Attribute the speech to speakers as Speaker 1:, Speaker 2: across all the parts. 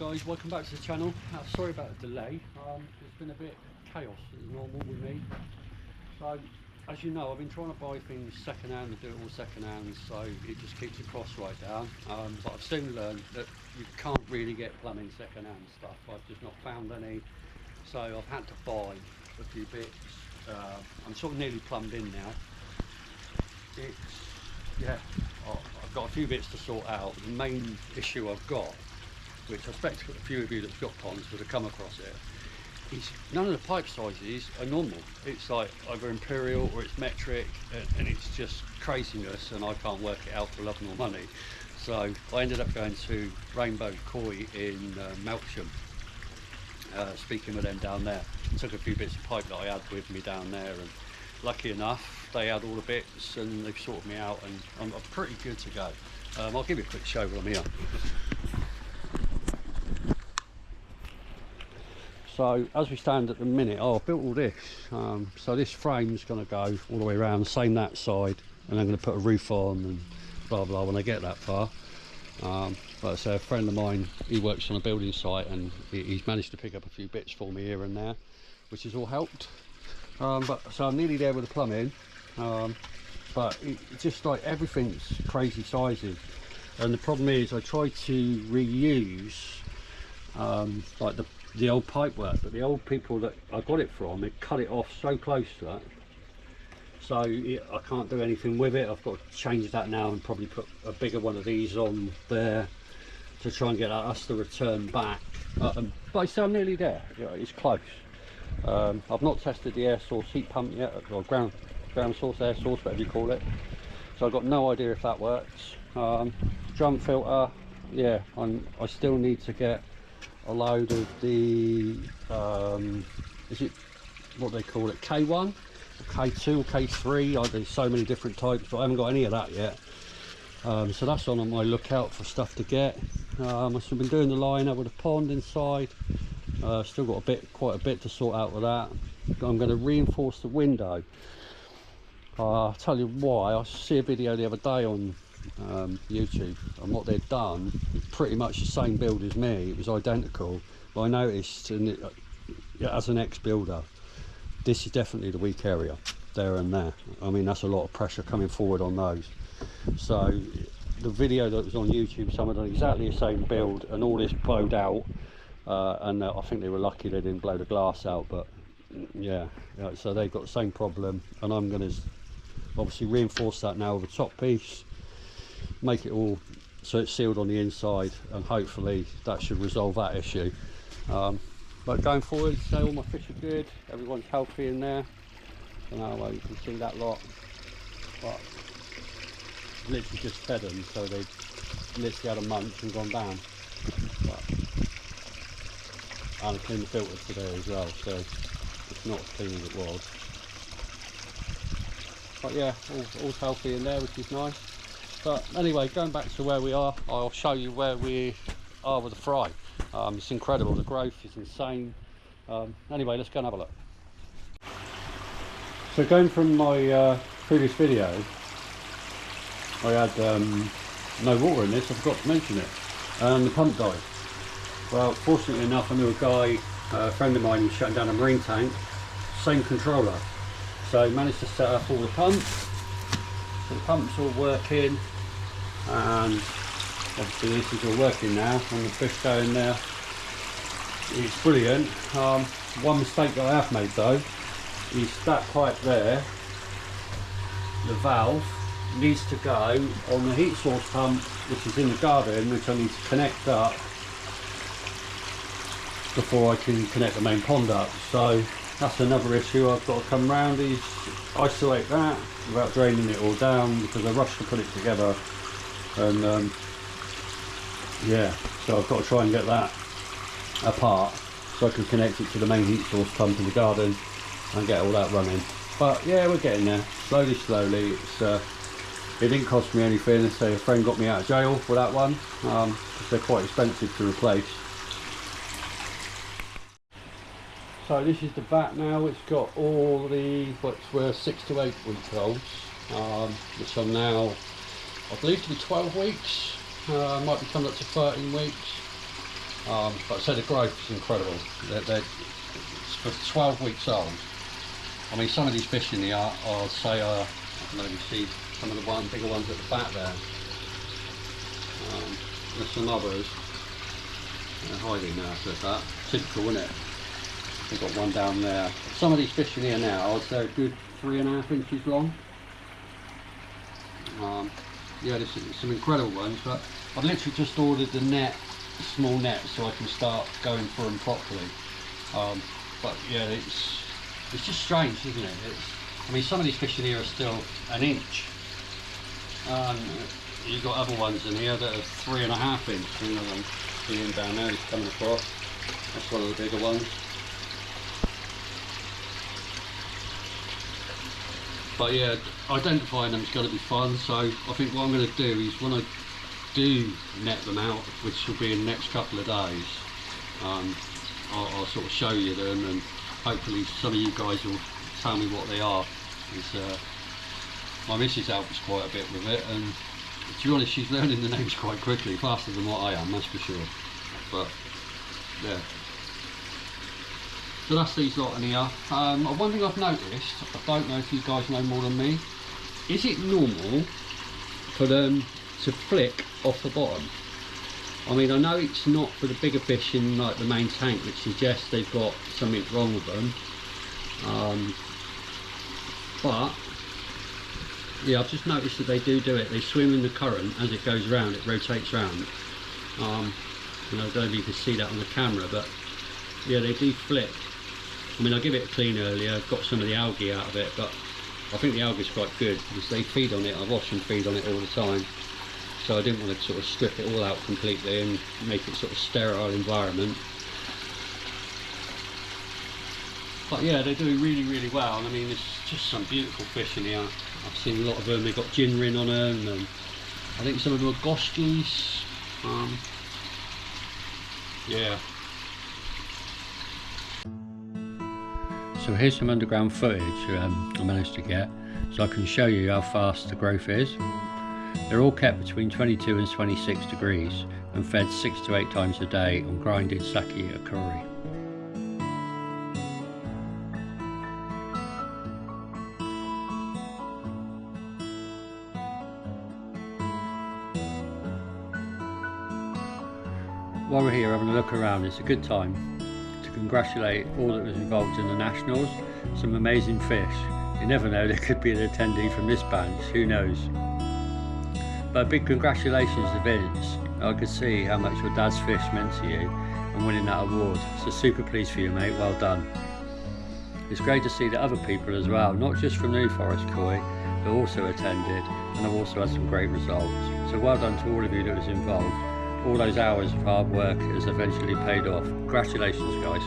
Speaker 1: guys, welcome back to the channel. Sorry about the delay. It's been a bit chaos as normal with me. So as you know, I've been trying to buy things second hand and do it all second hand, so it just keeps the cost right down. But I've soon learned that you can't really get plumbing second hand stuff. I've just not found any, so I've had to buy a few bits. I'm sort of nearly plumbed in now. I've got a few bits to sort out. The main issue I've got, which I expect a few of you that've got ponds would have come across it, is none of the pipe sizes are normal. It's like either imperial or it's metric, and it's just craziness, and I can't work it out for love nor money. So I ended up going to Rainbow Koi in Melksham, speaking with them down there. Took a few bits of pipe that I had with me down there, and lucky enough they had all the bits and they've sorted me out, and I'm pretty good to go. I'll give you a quick show while I'm here. So as we stand at the minute, I've built all this. So this frame's going to go all the way around, same that side, and I'm going to put a roof on and blah blah when I get that far. But so a friend of mine, he works on a building site, and he's managed to pick up a few bits for me here and there, which has all helped. So I'm nearly there with the plumbing, but it's just like everything's crazy sizes, and the problem is I try to reuse like the old pipe work, but the old people that I got it from, they cut it off so close to that, so I can't do anything with it. I've got to change that now and probably put a bigger one of these on there to try and get us to return back. But I say I'm nearly there. It's close. I've not tested the air source heat pump yet, or ground source, air source, whatever you call it, so I've got no idea if that works. Drum filter, yeah, I still need to get a load of the is it what they call it, K1 or K2 or K3? There's so many different types, but I haven't got any of that yet. So that's on my lookout for stuff to get. I've been doing the liner with a pond inside. Still got quite a bit to sort out with that. I'm going to reinforce the window. I'll tell you why. I see a video the other day on YouTube, and what they'd done, pretty much the same build as me. It was identical, but I noticed, and as an ex-builder, this is definitely the weak area there and there. I mean, that's a lot of pressure coming forward on those. So the video that was on YouTube, someone done exactly the same build and all this blowed out, and I think they were lucky they didn't blow the glass out. But yeah, so they've got the same problem, and I'm going to obviously reinforce that now with a top piece, make it all so it's sealed on the inside, and hopefully that should resolve that issue. But going forward, say all my fish are good, everyone's healthy in there. So now you can see that lot, but literally just fed them, so they literally had a munch and gone down. And I cleaned the filters today as well, so it's not as clean as it was. But yeah, all's healthy in there, which is nice. But anyway, going back to where we are, I'll show you where we are with the fry. It's incredible, the growth is insane. Anyway, let's go and have a look. So going from my previous video, I had no water in this, I forgot to mention it, and the pump died. Well, fortunately enough, I knew a guy, a friend of mine, who was shutting down a marine tank, same controller. So I managed to set up all the pumps. So the pump's all working, and obviously this is all working now, and the fish going there. It's brilliant. One mistake that I have made though is that pipe there, the valve needs to go on the heat source pump, which is in the garden, which I need to connect up before I can connect the main pond up. So that's another issue I've got to come round, is isolate that without draining it all down, because I rushed to put it together, and yeah, so I've got to try and get that apart so I can connect it to the main heat source pump in the garden and get all that running. But yeah, we're getting there, slowly. It didn't cost me anything, so a friend got me out of jail for that one, because they're quite expensive to replace. So this is the vat now. It's got all the, which were 6 to 8 week olds, which are now, I believe, to be 12 weeks. Might be coming up to 13 weeks. But so the growth is incredible. They're for 12 weeks old. I mean, some of these fish in here are say, I can maybe see some of the bigger ones at the back there. There's some others. They're hiding now, so that. Typical, isn't it? We've got one down there. Some of these fish in here now, I'd say a good 3.5 inches long. Yeah, there's some incredible ones, but I've literally just ordered the net, small net, so I can start going through them properly. But yeah, it's just strange, isn't it? I mean, some of these fish in here are still 1 inch. You've got other ones in here that are 3.5 inch. You know, I'm seeing down there, he's coming across. That's one of the bigger ones. But yeah, identifying them is going to be fun, so I think what I'm going to do is when I do net them out, which will be in the next couple of days, I'll sort of show you them, and hopefully some of you guys will tell me what they are. My missus helps quite a bit with it, and to be honest, she's learning the names quite quickly, faster than what I am, that's for sure. But yeah, so that's these lot in here. One thing I've noticed, I don't know if you guys know more than me, is it normal for them to flick off the bottom? I mean, I know it's not for the bigger fish in like the main tank, which suggests they've got something wrong with them. But yeah, I've just noticed that they do it. They swim in the current as it goes round, it rotates round. And I don't know if you can see that on the camera, but yeah, they do flick. I mean, I give it a clean earlier, got some of the algae out of it, but I think the algae is quite good because they feed on it. I watch them feed on it all the time. So I didn't want to sort of strip it all out completely and make it sort of sterile environment. But yeah, they're doing really, really well. And I mean, there's just some beautiful fish in here. I've seen a lot of them. They've got gin rin on them, and I think some of them are gosh geese. Yeah. So here's some underground footage I managed to get, so I can show you how fast the growth is. They're all kept between 22 and 26 degrees and fed 6 to 8 times a day on grinded sake curry. While we're here having a look around, it's a good time to congratulate all that was involved in the Nationals. Some amazing fish. You never know, there could be an attendee from this band, who knows. But a big congratulations to Vince. I could see how much your dad's fish meant to you and winning that award. So super pleased for you, mate, well done. It's great to see that other people as well, not just from New Forest Koi, but also attended and have also had some great results. So well done to all of you that was involved. All those hours of hard work has eventually paid off. Congratulations, guys.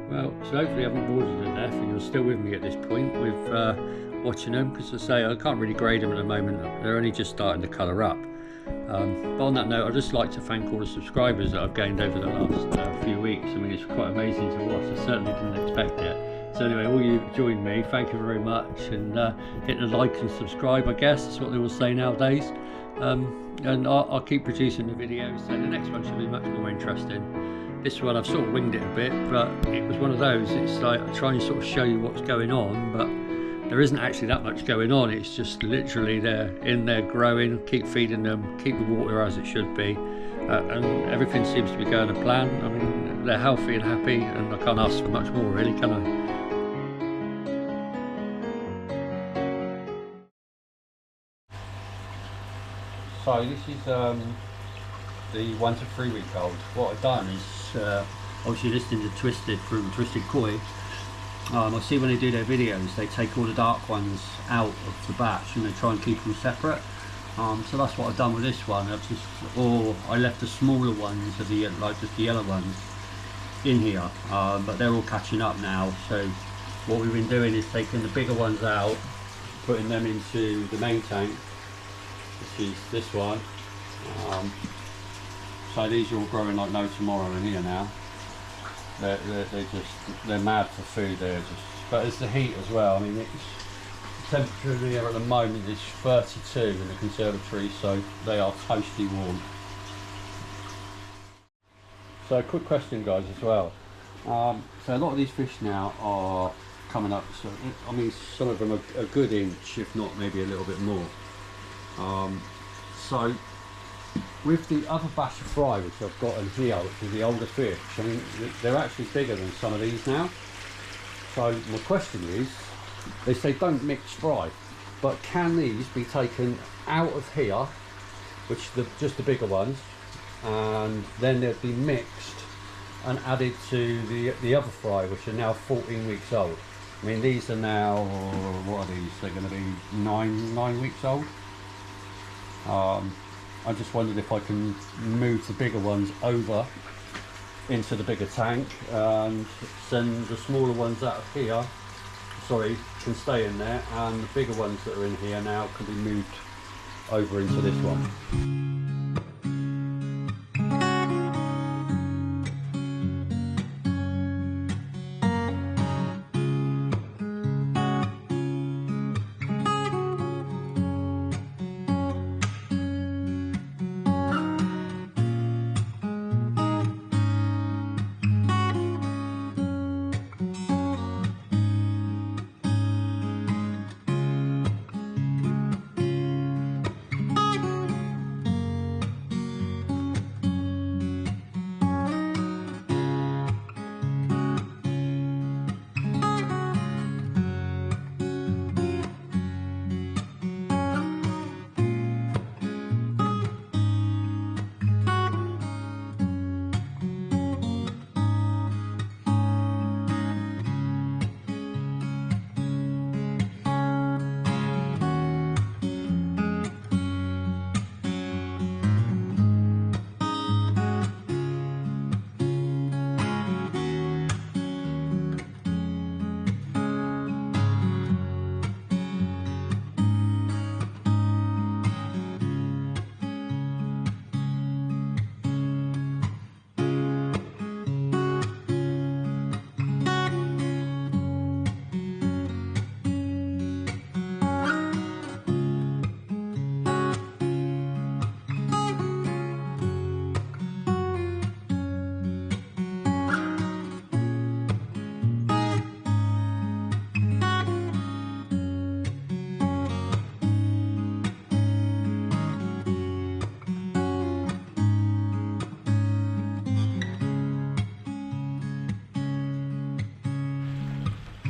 Speaker 1: Well, so hopefully I haven't bored you to death and you're still with me at this point with watching them, because I say I can't really grade them at the moment. They're only just starting to colour up. But on that note, I'd just like to thank all the subscribers that I've gained over the last few weeks. I mean, it's quite amazing to watch. I certainly didn't expect it. So anyway, all you joined me, thank you very much, and hit the like and subscribe, I guess that's what they will say nowadays. And I'll keep producing the videos, so the next one should be much more interesting. This one I've sort of winged it a bit, but it was one of those, it's like I try and sort of show you what's going on, but there isn't actually that much going on. It's just literally they're in there growing, keep feeding them, keep the water as it should be, and everything seems to be going to plan. I mean, they're healthy and happy, and I can't ask for much more really, can I? So this is the 1 to 3 week old. What I've done is obviously listening to Twisted from Twisted Koi. I see when they do their videos, they take all the dark ones out of the batch and they try and keep them separate. So that's what I've done with this one. I left the smaller ones, just the yellow ones, in here. But they're all catching up now. So what we've been doing is taking the bigger ones out, putting them into the main tank, which is this one. So these are all growing like no tomorrow in here now. They're mad for food. But it's the heat as well. I mean, the temperature in here at the moment is 32 in the conservatory, so they are toasty warm. So quick question, guys, as well. So a lot of these fish now are coming up. So I mean, some of them are a good inch, if not maybe a little bit more. So with the other batch of fry which I've got in here, which is the older fish, I mean, they're actually bigger than some of these now. So my question is, they say don't mix fry, but can these be taken out of here, which just the bigger ones, and then they'd be mixed and added to the other fry, which are now 14 weeks old? I mean, these are now, what are these? They're going to be nine weeks old. I just wondered if I can move the bigger ones over into the bigger tank and send the smaller ones out of here, can stay in there, and the bigger ones that are in here now can be moved over into this one.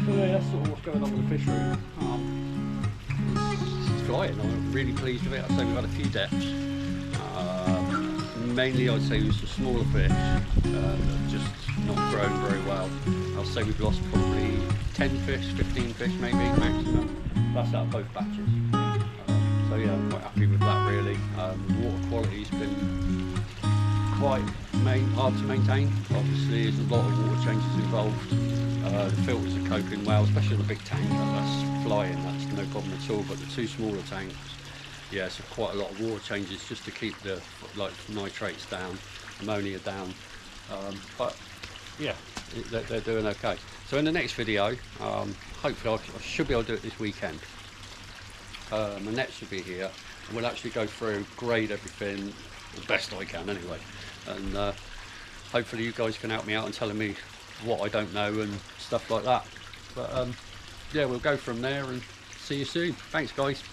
Speaker 1: So yeah, that's sort of what's going on with the fishery. It's flying. I'm really pleased with it. I'd say we've had a few depths. Mainly I'd say it was the smaller fish that have just not grown very well. I'll say we've lost probably 10 fish, 15 fish maybe maximum. That's out of both batches. So yeah, I'm quite happy with that really. The water quality's been quite hard to maintain. Obviously, there's a lot of water changes involved. The filters are coping well, especially on the big tank that's flying. That's no problem at all. But the two smaller tanks, yeah, so quite a lot of water changes just to keep the nitrates down, ammonia down. But yeah, they're doing okay. So in the next video, hopefully I should be able to do it this weekend. My net should be here, and we'll actually go through, grade everything the best I can anyway, and hopefully you guys can help me out and telling me what I don't know and stuff like that. But yeah, we'll go from there and see you soon. Thanks guys.